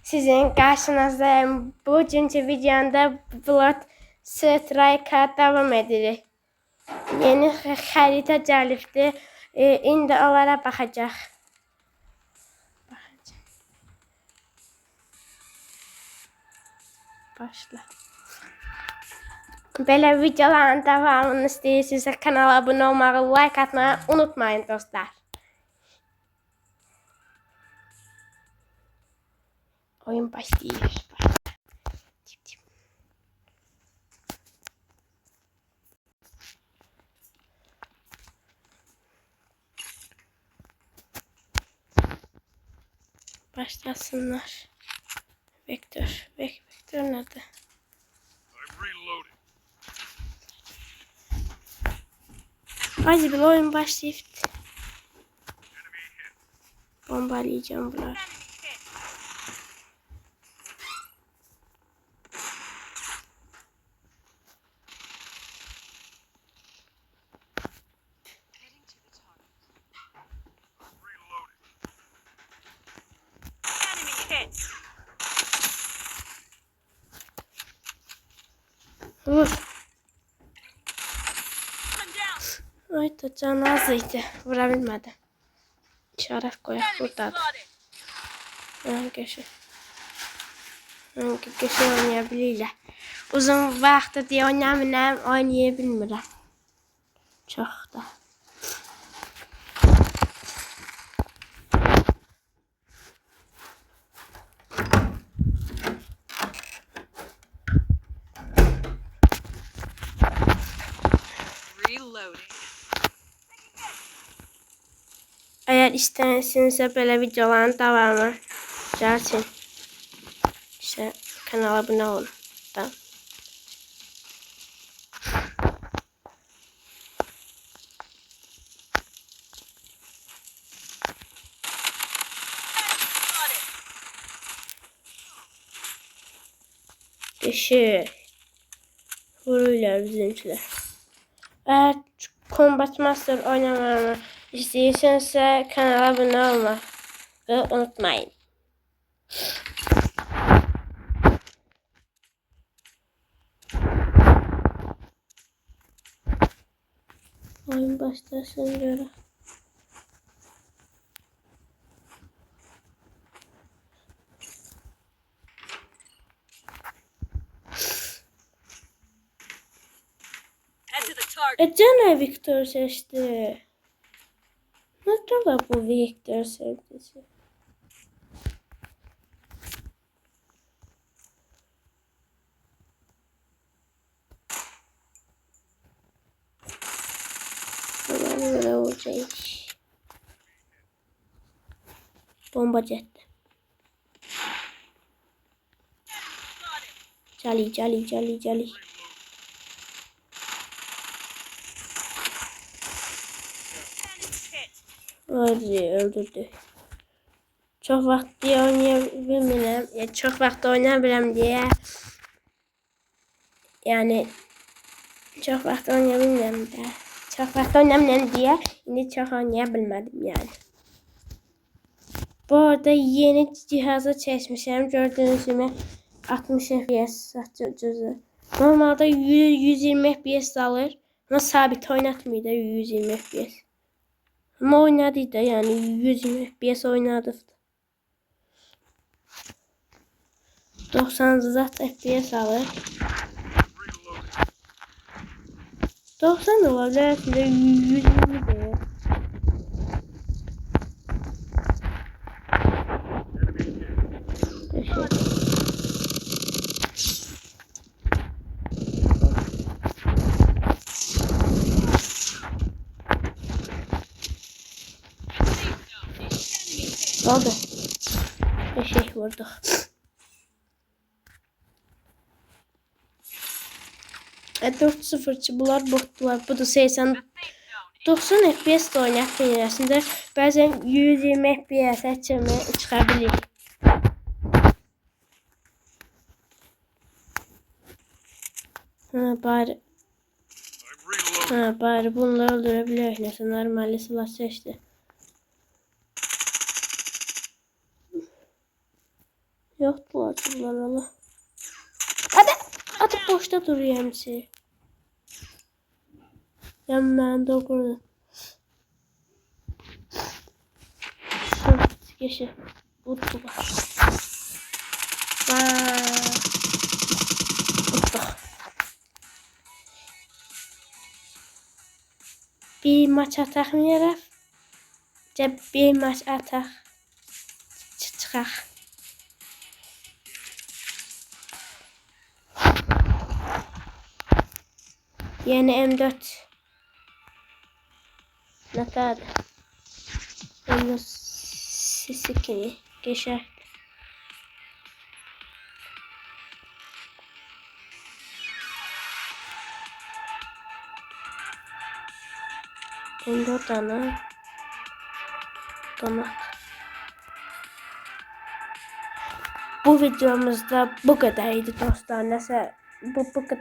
Sizin karşınızdayım. Bugünkü videomda Blood Strike'a devam edirik. Yeni xərita gəlibdi. İndi onlara baxacaq. Başla. Belə videoların devamını istəyirsinizsə kanala abunə olmağı, like atmayı unutmayın dostlar. Oyun başlayır. Başlasınlar. Vektör nerede? Hadi bir oyun başlayıp bombalayacağım bunları. Vur. Ay da can azıydı. Vurabilmedi. İşaret koyaq buradadır. Hangi kişi oynaya bilirlər. Uzun vaxtdır deyə oynaya bilmirəm. Çox da. Eğer istersinizsə belə videoların davamı gəlsin. İşte kanala abunə olun. Tamam. Deşik. Vururlar bizimkiler. Eğer Combat Master oynamamı istəyirsinizsə kanala abunə olmağı unutmayın. Oyun başlasın görək. Gene Victor seçti. Ne kadar bu Victor sevgisi? Böyle olacak. Bomba jetti. Cali. Hadi öldürdü. Çok vaxt diye oynayabilmirəm. Çok vaxt oynayabiləm diye. Yani çok vaxt oynayabilmirəm də. Çok vaxt oynamıyorum diye indi çok oynayabilmədim yani. Bu arada yeni cihaza çəkmişəm. Gördüğünüz gibi 60 FPS cüzü. Normalde 120 FPS alır. Ama sabit oynatmıyor da 120 FPS. Ama oynadı da yani 120 FPS oynadı. 90 FPS alır. 90 da olabilir. Aslında 120 de. Oldu. Eşek vurduk. 4-0'çı bunlar botlar. Bu da 90 FPS de oynatmayın aslında. Bazen 120 FPS açmaya çıkabilir. Bari bunları öldürebiliyor. Neyse normalde silah seçti. Yoxdur açıblar ala. Hadi. Atıp boşta duruyor hemsi. Mən də oqurdu. Geçir. Utku var. Bir maç atak mı yaraf? Bir maç atak. Çıxaq. Yeni M4. Ne kadar? M4 sesi kimi geçer. M4 tane. Tamam. Bu videomuzda bu kadarıydı dostlar. Nəsə bu kadar.